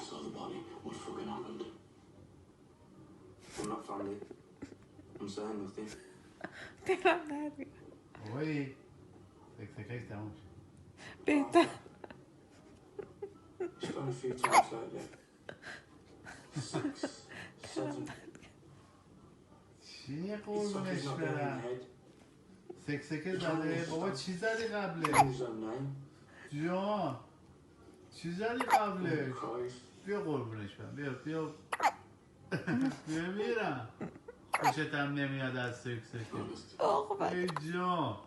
saw the body. What fucking happened? I'm not family. I'm saying nothing. دلم درد میاد. وای تک تموم شد. بهتر. She's gone a few times lately. 6, 7. چیه It's قربونش something's not getting in برم؟ the head. سکسکه زده؟ بابا چی زدی قبلش؟ His own name. جان چی زدی قبلش؟ Cries. بیا قربونش برم بیا بیا میرم خوشتم نمیاد از سکسکه آخ بد. ای جان